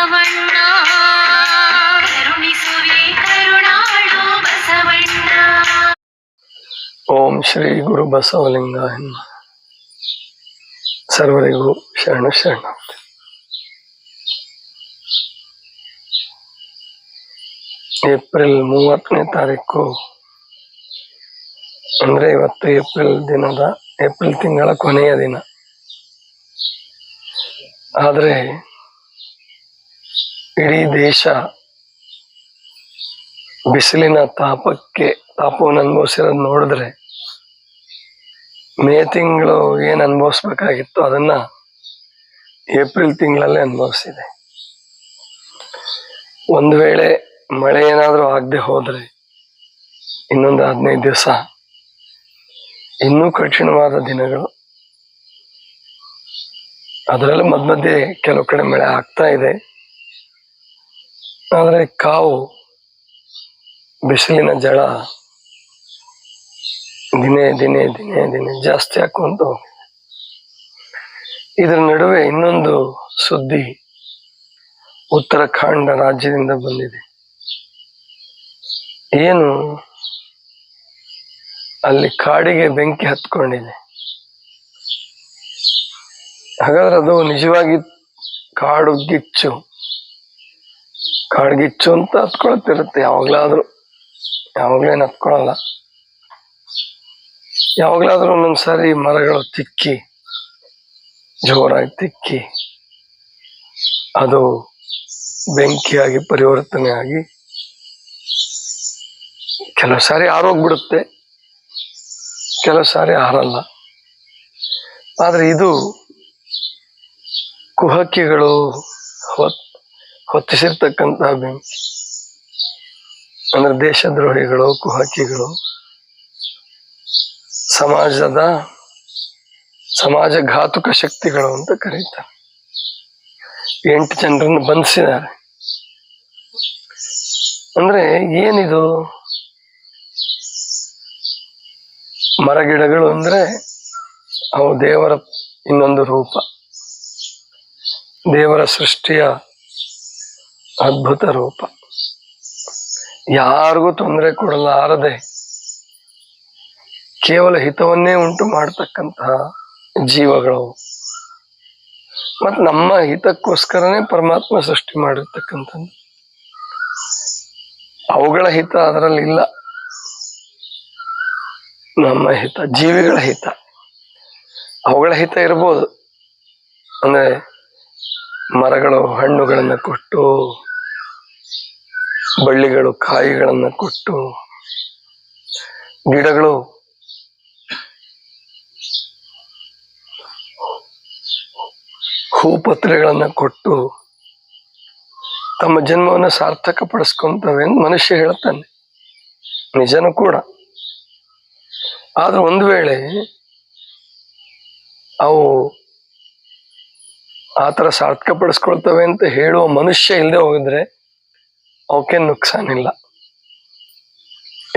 ಬಸವಣ್ಣ ಕರುಣಿಸುವೆ ಕರುಣಾಳು ಬಸವಣ್ಣ. ಓಂ ಶ್ರೀ ಗುರು ಬಸವಲಿಂಗಾಯ ನಮಃ. ಸರ್ವರಿಗೂ ಶರಣ ಶರಣಾರ್ಥಿ. ಏಪ್ರಿಲ್ 30ನೇ ತಾರೀಕು ಅಂದ್ರೆ ಇವತ್ತು ಏಪ್ರಿಲ್ ತಿಂಗಳ ಕೊನೆಯ ದಿನ. ಆದ್ರೆ ಇಡೀ ದೇಶ ಬಿಸಿಲಿನ ತಾಪವನ್ನು ಅನುಭವಿಸಿರೋದು ನೋಡಿದ್ರೆ ಮೇ ತಿಂಗಳು ಏನ್ ಅನುಭವಿಸ್ಬೇಕಾಗಿತ್ತು ಅದನ್ನ ಏಪ್ರಿಲ್ ತಿಂಗಳಲ್ಲೇ ಅನುಭವಿಸಿದೆ. ಒಂದು ವೇಳೆ ಮಳೆ ಏನಾದ್ರೂ ಆಗದೆ ಹೋದ್ರೆ ಇನ್ನೊಂದು 15 ದಿವಸ ಇನ್ನೂ ಕಠಿಣವಾದ ದಿನಗಳು. ಅದರಲ್ಲೂ ಮಧ್ಯೆ ಕೆಲವು ಕಡೆ ಮಳೆ ಆಗ್ತಾ ಇದೆ. ಆದ್ರೆ ಕಾವು ಬಿಸಿಲಿನ ಜಳ ದಿನೇ ದಿನೇ ಜಾಸ್ತಿ ಹಾಕುವಂತ ಹೋಗಿದೆ. ಇದರ ನಡುವೆ ಇನ್ನೊಂದು ಸುದ್ದಿ ಉತ್ತರಾಖಂಡ ರಾಜ್ಯದಿಂದ ಬಂದಿದೆ. ಏನು ಅಲ್ಲಿ ಕಾಡಿಗೆ ಬೆಂಕಿ ಹತ್ಕೊಂಡಿದೆ. ಹಾಗಾದ್ರೆ ಅದು ನಿಜವಾಗಿ ಕಾಡ್ಗಿಚ್ಚು ಅಂತ ಹತ್ಕೊಳ್ತಿರುತ್ತೆ. ಯಾವಾಗ್ಲೇನು ಹತ್ಕೊಳಲ್ಲ. ಯಾವಾಗ್ಲಾದ್ರೂ ಒಂದೊಂದ್ಸಾರಿ ಮರಗಳು ಜೋರಾಗಿ ತಿಕ್ಕಿ ಅದು ಬೆಂಕಿಯಾಗಿ ಪರಿವರ್ತನೆ ಆಗಿ ಕೆಲವು ಸಾರಿ ಆರೋಗ್ಬಿಡುತ್ತೆ, ಕೆಲವು ಸಾರಿ ಆರಲ್ಲ. ಆದ್ರೆ ಇದು ಕುಹಕಿಗಳು ಹೊತ್ತಿಸಿರ್ತಕ್ಕಂತಹ ಬೆಂಕಿ. ಅಂದ್ರೆ ದೇಶದ್ರೋಹಿಗಳು, ಕುಹಕಿಗಳು ಸಮಾಜಘಾತುಕ ಶಕ್ತಿಗಳು ಅಂತ ಕರೀತಾರೆ. 8 ಜನರನ್ನು ಬಂಧಿಸಿದ್ದಾರೆ. ಅಂದ್ರೆ ಏನಿದು? ಮರಗಿಡಗಳು ಅಂದ್ರೆ ಅವು ದೇವರ ಇನ್ನೊಂದು ರೂಪ, ದೇವರ ಸೃಷ್ಟಿಯ ಅದ್ಭುತ ರೂಪ. ಯಾರಿಗೂ ತೊಂದರೆ ಕೊಡಲಾರದೆ ಕೇವಲ ಹಿತವನ್ನೇ ಉಂಟು ಮಾಡತಕ್ಕಂತಹ ಜೀವಗಳು. ಮತ್ತು ನಮ್ಮ ಹಿತಕ್ಕೋಸ್ಕರನೇ ಪರಮಾತ್ಮ ಸೃಷ್ಟಿ ಮಾಡಿರ್ತಕ್ಕಂಥದ್ದು. ಅವುಗಳ ಹಿತ ಅದರಲ್ಲಿ ಇಲ್ಲ. ನಮ್ಮ ಹಿತ, ಜೀವಿಗಳ ಹಿತ, ಅವುಗಳ ಹಿತ ಇರ್ಬೋದು. ಅಂದ್ರೆ ಮರಗಳು ಹಣ್ಣುಗಳನ್ನ ಕೊಟ್ಟು, ಬಳ್ಳಿಗಳು ಕಾಯಿಗಳನ್ನ ಕೊಟ್ಟು, ಗಿಡಗಳು ಹೂಪತ್ರೆಗಳನ್ನ ಕೊಟ್ಟು ತಮ್ಮ ಜನ್ಮವನ್ನು ಸಾರ್ಥಕ ಪಡಿಸ್ಕೊಂತವೆ ಅಂತ ಮನುಷ್ಯ ಹೇಳ್ತಾನೆ. ನಿಜನೂ ಕೂಡ. ಆದ್ರೆ ಒಂದು ವೇಳೆ ಅವು ಆತರ ಸಾರ್ಥಕ ಪಡಿಸ್ಕೊಳ್ತವೆ ಅಂತ ಹೇಳುವ ಮನುಷ್ಯ ಇಲ್ಲದೆ ಹೋಗಿದ್ರೆ ಅವಕ್ಕೇನು ನುಕ್ಸಾನಿಲ್ಲ.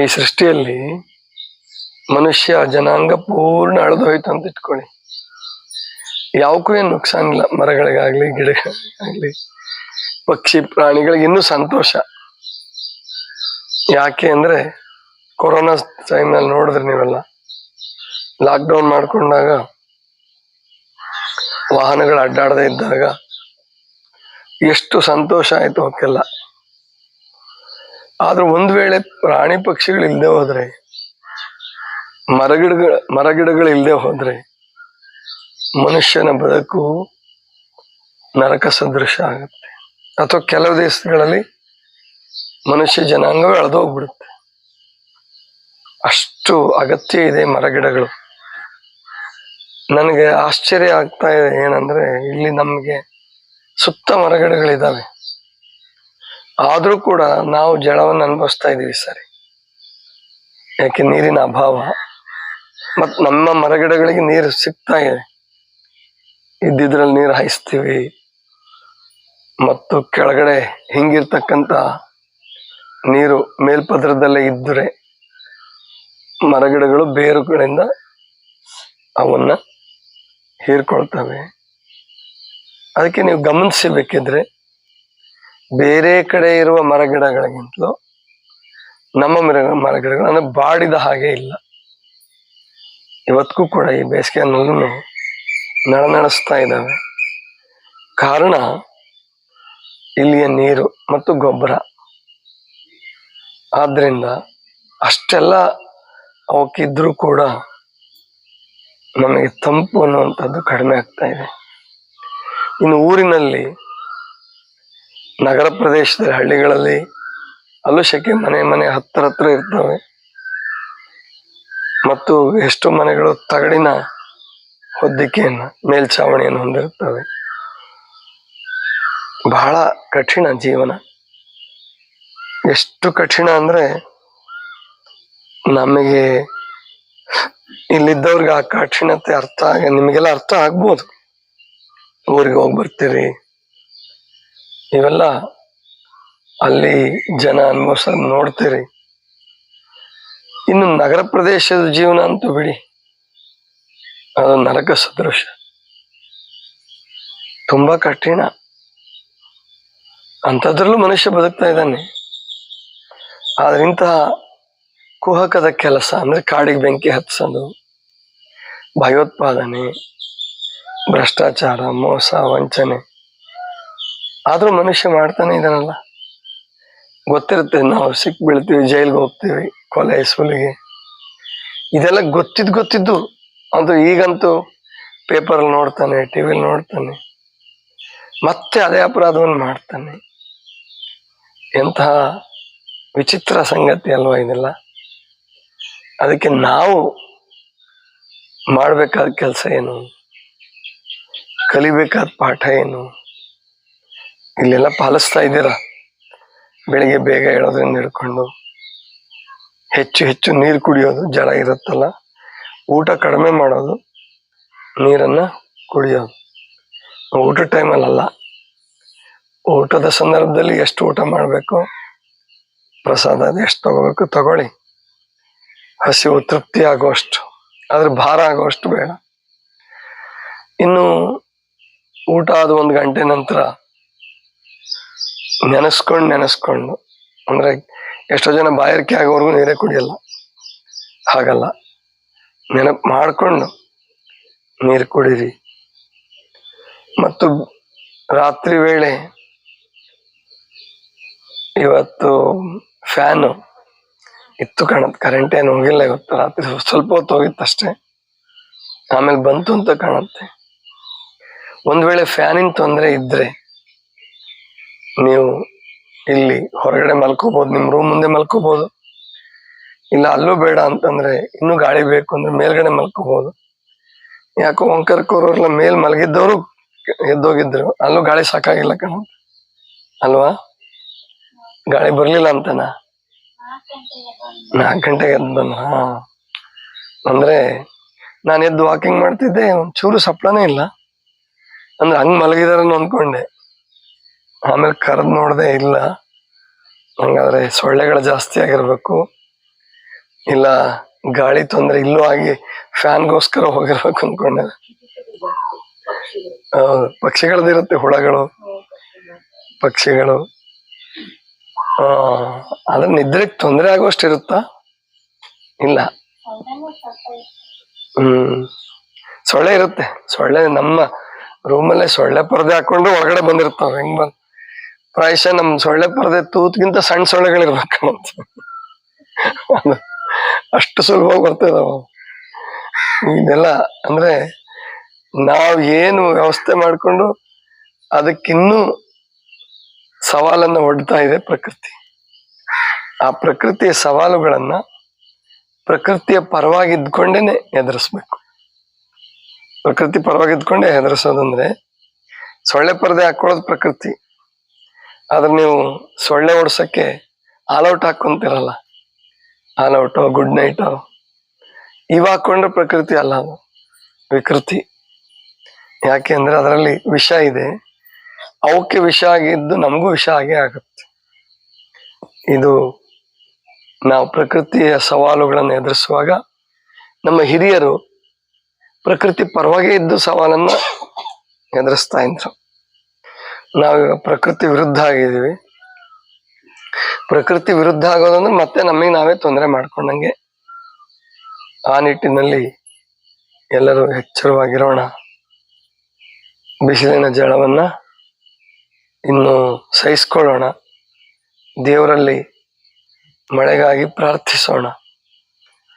ಈ ಸೃಷ್ಟಿಯಲ್ಲಿ ಮನುಷ್ಯ ಜನಾಂಗ ಪೂರ್ಣ ಅಳೆದು ಹೋಯ್ತು ಅಂತ ಇಟ್ಕೊಳ್ಳಿ, ಯಾವಕ್ಕೂ ಏನು ನುಕ್ಸಾನಿಲ್ಲ. ಮರಗಳಿಗಾಗ್ಲಿ, ಗಿಡಗಳಿಗಾಗ್ಲಿ, ಪಕ್ಷಿ ಪ್ರಾಣಿಗಳಿಗೆ ಇನ್ನೂ ಸಂತೋಷ. ಯಾಕೆ ಅಂದ್ರೆ ಕೊರೋನಾ ಟೈಮ್ನಲ್ಲಿ ನೋಡಿದ್ರೆ ನೀವೆಲ್ಲ ಲಾಕ್ಡೌನ್ ಮಾಡ್ಕೊಂಡಾಗ, ವಾಹನಗಳು ಅಡ್ಡಾಡದೆ ಇದ್ದಾಗ ಎಷ್ಟು ಸಂತೋಷ ಆಯ್ತು ಅವಕ್ಕೆಲ್ಲ. ಆದ್ರೆ ಒಂದ್ ವೇಳೆ ಪ್ರಾಣಿ ಪಕ್ಷಿಗಳು ಇಲ್ಲದೆ ಹೋದ್ರೆ, ಮರಗಿಡಗಳು ಇಲ್ಲದೆ ಹೋದ್ರೆ ಮನುಷ್ಯನ ಬದುಕು ನರಕ ಸದೃಶ ಆಗುತ್ತೆ. ಅಥವಾ ಕೆಲವು ದೇಶಗಳಲ್ಲಿ ಮನುಷ್ಯ ಜನಾಂಗವೇ ಅಳೆದೋಗ್ಬಿಡುತ್ತೆ. ಅಷ್ಟು ಅಗತ್ಯ ಇದೆ ಮರಗಿಡಗಳು. ನನಗೆ ಆಶ್ಚರ್ಯ ಆಗ್ತಾ ಇದೆ ಏನಂದ್ರೆ, ಇಲ್ಲಿ ನಮ್ಗೆ ಸುತ್ತ ಮರಗಿಡಗಳಿದ್ದಾವೆ, ಆದ್ರೂ ಕೂಡ ನಾವು ಜಳವನ್ನು ಅನುಭವಿಸ್ತಾ ಇದೀವಿ ಸರಿ. ಯಾಕೆ? ನೀರಿನ ಅಭಾವ. ಮತ್ ನಮ್ಮ ಮರಗಿಡಗಳಿಗೆ ನೀರು ಸಿಗ್ತಾ ಇದೆ, ಇದ್ದಿದ್ರಲ್ಲಿ ನೀರು ಹಾಯಿಸ್ತೀವಿ. ಮತ್ತು ಕೆಳಗಡೆ ಹಿಂಗಿರ್ತಕ್ಕಂಥ ನೀರು ಮೇಲ್ಪದ್ರದಲ್ಲೇ ಇದ್ದರೆ ಮರಗಿಡಗಳು ಬೇರುಗಳಿಂದ ಅವನ್ನ ಹೀರ್ಕೊಳ್ತವೆ. ಅದಕ್ಕೆ ನೀವು ಗಮನಿಸಬೇಕಿದ್ರೆ ಬೇರೆ ಕಡೆ ಇರುವ ಮರಗಿಡಗಳಿಗಿಂತಲೂ ನಮ್ಮ ಮರಗಿಡಗಳು ಅಂದ್ರೆ ಬಾಡಿದ ಹಾಗೆ ಇಲ್ಲ. ಇವತ್ತಿಗೂ ಕೂಡ ಈ ಬೇಸಿಗೆ ಅನ್ನೋದನ್ನು ನಳನಳಿಸ್ತಾ ಇದ್ದಾವೆ. ಕಾರಣ ಇಲ್ಲಿಯ ನೀರು ಮತ್ತು ಗೊಬ್ಬರ. ಆದ್ರಿಂದ ಅಷ್ಟೆಲ್ಲ ಅವಕ್ಕಿದ್ರೂ ಕೂಡ ನಮಗೆ ತಂಪು ಅನ್ನುವಂಥದ್ದು ಕಡಿಮೆ ಆಗ್ತಾ ಇದೆ. ಇನ್ನು ಊರಿನಲ್ಲಿ, ನಗರ ಪ್ರದೇಶದಲ್ಲಿ, ಹಳ್ಳಿಗಳಲ್ಲಿ ಅಲ್ಲೂ ಸೆಕೆ ಮನೆ ಹತ್ರ ಇರ್ತವೆ. ಮತ್ತು ಎಷ್ಟು ಮನೆಗಳು ತಗಡಿನ ಹೊದ್ದಿಕೆಯನ್ನು, ಮೇಲ್ಛಾವಣಿಯನ್ನು ಹೊಂದಿರುತ್ತವೆ. ಬಹಳ ಕಠಿಣ ಜೀವನ. ಎಷ್ಟು ಕಠಿಣ ಅಂದ್ರೆ ನಮಗೆ ಇಲ್ಲಿದ್ದವ್ರಿಗೆ ಆ ಕಠಿಣತೆ ನಿಮಗೆಲ್ಲ ಅರ್ಥ ಆಗ್ಬೋದು. ಊರಿಗೆ ಹೋಗಿ ಬರ್ತೀರಿ, ಇವೆಲ್ಲ ಅಲ್ಲಿ ಜನ ಅನುಭವಿಸೋದು ನೋಡ್ತೀರಿ. ಇನ್ನು ನಗರ ಪ್ರದೇಶದ ಜೀವನ ಅಂತೂ ಬಿಡಿ, ಅದು ನರಕ ಸದೃಶ, ತುಂಬಾ ಕಠಿಣ. ಅಂಥದ್ರಲ್ಲೂ ಮನುಷ್ಯ ಬದುಕ್ತಾ ಇದ್ದಾನೆ. ಆದ್ರೆ ಇಂತಹ ಕುಹಕದ ಕೆಲಸ ಅಂದ್ರೆ ಕಾಡಿಗೆ ಬೆಂಕಿ ಹತ್ಸೋದು, ಭಯೋತ್ಪಾದನೆ, ಭ್ರಷ್ಟಾಚಾರ, ಮೋಸ, ವಂಚನೆ, ಆದ್ರೂ ಮನುಷ್ಯ ಮಾಡ್ತಾನೆ ಇದ್ದಾನಲ್ಲ. ಗೊತ್ತಿರುತ್ತೆ, ನಾವು ಸಿಕ್ ಬೀಳ್ತೀವಿ, ಜೈಲ್ಗೆ ಹೋಗ್ತೀವಿ, ಕೊಲೆ ಸುಲಿಗೆ, ಇದೆಲ್ಲ ಗೊತ್ತಿದ್ದು ಅದು ಈಗಂತೂ ಪೇಪರಲ್ಲಿ ನೋಡ್ತಾನೆ, ಟಿವಿಲಿ ನೋಡ್ತಾನೆ, ಮತ್ತೆ ಅದೇ ಅಪರಾಧವನ್ನು ಮಾಡ್ತಾನೆ. ಎಂತಹ ವಿಚಿತ್ರ ಸಂಗತಿ ಅಲ್ವಾ ಇದೆಲ್ಲ. ಅದಕ್ಕೆ ನಾವು ಮಾಡಬೇಕಾದ ಕೆಲಸ ಏನು, ಕಲಿಬೇಕಾದ ಪಾಠ ಏನು, ಇಲ್ಲೆಲ್ಲ ಪಾಲಿಸ್ತಾ ಇದ್ದೀರಾ? ಬೆಳಿಗ್ಗೆ ಬೇಗ ಹೇಳೋದ್ರಿಂದ ಹಿಡ್ಕೊಂಡು ಹೆಚ್ಚು ನೀರು ಕುಡಿಯೋದು, ಜಲ ಇರುತ್ತಲ್ಲ, ಊಟ ಕಡಿಮೆ ಮಾಡೋದು, ನೀರನ್ನ ಕುಡಿಯೋದು. ಊಟದ ಟೈಮಲ್ಲ, ಊಟದ ಸಂದರ್ಭದಲ್ಲಿ ಎಷ್ಟು ಊಟ ಮಾಡಬೇಕು, ಪ್ರಸಾದ ಎಷ್ಟು ತಗೋಬೇಕು ತಗೊಳ್ಳಿ, ಹಸಿವು ತೃಪ್ತಿ ಆಗುವಷ್ಟು, ಆದ್ರೆ ಭಾರ ಆಗುವಷ್ಟು ಬೇಡ. ಇನ್ನು ಊಟ ಆದ 1 ಗಂಟೆ ನಂತರ ನೆನೆಸ್ಕೊಂಡು ಅಂದ್ರೆ ಎಷ್ಟೋ ಜನ ಬಾಯಾರಿಕೆ ಆಗೋವರೆಗೂ ನೀರೇ ಕುಡಿಯಲ್ಲ. ಹಾಗಲ್ಲ, ನೆನಪು ಮಾಡಿಕೊಂಡು ನೀರು ಕುಡೀರಿ. ಮತ್ತು ರಾತ್ರಿ ವೇಳೆ ಇವತ್ತು ಫ್ಯಾನು ಇತ್ತು ಕಾಣುತ್ತೆ, ಕರೆಂಟ್ ಏನು ಹೋಗಿಲ್ಲ ಇವತ್ತು ರಾತ್ರಿ, ಸ್ವಲ್ಪ ಹೊತ್ತು ಹೋಗಿತ್ತಷ್ಟೇ, ಆಮೇಲೆ ಬಂತು ಅಂತ ಕಾಣುತ್ತೆ. ಒಂದ್ ವೇಳೆ ಫ್ಯಾನಿನ ತೊಂದರೆ ಇದ್ರೆ ನೀವು ಇಲ್ಲಿ ಹೊರಗಡೆ ಮಲ್ಕೋಬಹುದು, ನಿಮ್ ರೂಮ್ ಮುಂದೆ ಮಲ್ಕೋಬಹುದು. ಇಲ್ಲ ಅಲ್ಲೂ ಬೇಡ ಅಂತಂದ್ರೆ, ಇನ್ನೂ ಗಾಳಿ ಬೇಕು ಅಂದ್ರೆ ಮೇಲ್ಗಡೆ ಮಲ್ಕೋಬಹುದು. ಯಾಕೋ ಒಂಕರ್ಕೋರೆಲ್ಲ ಮೇಲ್ ಮಲಗಿದ್ದವರು ಎದ್ದೋಗಿದ್ರು, ಅಲ್ಲೂ ಗಾಳಿ ಸಾಕಾಗಿಲ್ಲ ಕಾಣುತ್ತೆ ಅಲ್ವಾ? ಗಾಳಿ ಬರ್ಲಿಲ್ಲ ಅಂತನ 4 ಗಂಟೆಗೆ ಎದ್ದು ಬಂದ. ಅಂದ್ರೆ ನಾನು ಎದ್ದು ವಾಕಿಂಗ್ ಮಾಡ್ತಿದ್ದೆ, ಒಂಚೂರು ಸಪ್ಲನೇ ಇಲ್ಲ, ಅಂದ್ರೆ ಹಂಗ್ ಮಲಗಿದಾರನ್ನು ಅಂದ್ಕೊಂಡೆ. ಆಮೇಲೆ ಕರೆದ್ ನೋಡ್ದೆ, ಇಲ್ಲ, ಹಂಗಾದ್ರೆ ಸೊಳ್ಳೆಗಳು ಜಾಸ್ತಿ ಆಗಿರ್ಬೇಕು, ಇಲ್ಲ ಗಾಳಿ ತೊಂದ್ರೆ ಇಲ್ಲೂ ಆಗಿ ಫ್ಯಾನ್ಗೋಸ್ಕರ ಹೋಗಿರ್ಬೇಕು ಅನ್ಕೊಂಡೆ. ಪಕ್ಷಿಗಳದಿರುತ್ತೆ, ಹುಳಗಳು, ಪಕ್ಷಿಗಳು. ಅದ್ರ ನಿದ್ರೆಗೆ ತೊಂದರೆ ಆಗುವಷ್ಟು ಇರುತ್ತಾ? ಇಲ್ಲ. ಸೊಳ್ಳೆ ಇರುತ್ತೆ. ಸೊಳ್ಳೆ ನಮ್ಮ ರೂಮಲ್ಲೇ ಸೊಳ್ಳೆ ಪರದೆ ಹಾಕೊಂಡು ಒಳಗಡೆ ಬಂದಿರ್ತಾವ. ಹೆಂಗ್ ಬಂದ್ ಪ್ರಾಯಶಃ ನಮ್ ಸೊಳ್ಳೆ ಪರದೆ ತೂತ್ಗಿಂತ ಸಣ್ಣ ಸೊಳ್ಳೆಗಳಿರ್ಬೇಕಂತ, ಅಷ್ಟು ಸುಲಭವಾಗಿ ಬರ್ತಿದಾವ. ಇದೆಲ್ಲ ಅಂದ್ರೆ ನಾವ್ ಏನು ವ್ಯವಸ್ಥೆ ಮಾಡ್ಕೊಂಡು ಅದಕ್ಕಿನ್ನೂ ಸವಾಲನ್ನ ಒಡ್ತಾ ಇದೆ ಪ್ರಕೃತಿ. ಆ ಪ್ರಕೃತಿಯ ಸವಾಲುಗಳನ್ನ ಪ್ರಕೃತಿಯ ಪರವಾಗಿದ್ಕೊಂಡೇನೆ ಎದುರಿಸ್ಬೇಕು. ಪ್ರಕೃತಿ ಪರವಾಗಿದ್ಕೊಂಡೆ ಎದುರಿಸೋದಂದ್ರೆ, ಸೊಳ್ಳೆ ಪರದೆ ಹಾಕೊಳ್ಳೋದು ಪ್ರಕೃತಿ, ಆದ್ರೆ ನೀವು ಸೊಳ್ಳೆ ಓಡ್ಸಕ್ಕೆ ಆಲ್ಔಟ್ ಹಾಕೊಂತಿರಲ್ಲ, ಆಲ್ಔಟು, ಗುಡ್ ನೈಟು ಇವ್ ಹಾಕೊಂಡ್ರೆ ಪ್ರಕೃತಿ ಅಲ್ಲ, ಅದು ವಿಕೃತಿ. ಯಾಕೆ ಅಂದ್ರೆ ಅದರಲ್ಲಿ ವಿಷ ಇದೆ, ಅವಕ್ಕೆ ವಿಷ ಆಗಿದ್ದು ನಮಗೂ ವಿಷ ಆಗೇ ಆಗುತ್ತೆ. ಇದು ನಾವು ಪ್ರಕೃತಿಯ ಸವಾಲುಗಳನ್ನು ಎದುರಿಸುವಾಗ ನಮ್ಮ ಹಿರಿಯರು ಪ್ರಕೃತಿ ಪರವಾಗಿ ಇದ್ದು ಸವಾಲನ್ನ ಎದುರಿಸ್ತಾ ಇದ್ರು. ನಾವೀಗ ಪ್ರಕೃತಿ ವಿರುದ್ಧ ಆಗಿದ್ದೀವಿ. ಪ್ರಕೃತಿ ವಿರುದ್ಧ ಆಗೋದಂದ್ರೆ ಮತ್ತೆ ನಮಗೆ ನಾವೇ ತೊಂದರೆ ಮಾಡ್ಕೊಂಡಂಗೆ. ಆ ನಿಟ್ಟಿನಲ್ಲಿ ಎಲ್ಲರೂ ಎಚ್ಚರವಾಗಿರೋಣ. ಬಿಸಿಲಿನ ಜಳವನ್ನ ಇನ್ನು ಸಹಿಸ್ಕೊಳ್ಳೋಣ. ದೇವರಲ್ಲಿ ಮಳೆಗಾಗಿ ಪ್ರಾರ್ಥಿಸೋಣ.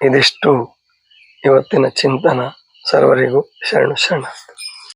ಇದಿಷ್ಟು ಇವತ್ತಿನ ಚಿಂತನ. ಸರ್ವರಿಗೂ ಶರಣು ಶರಣ.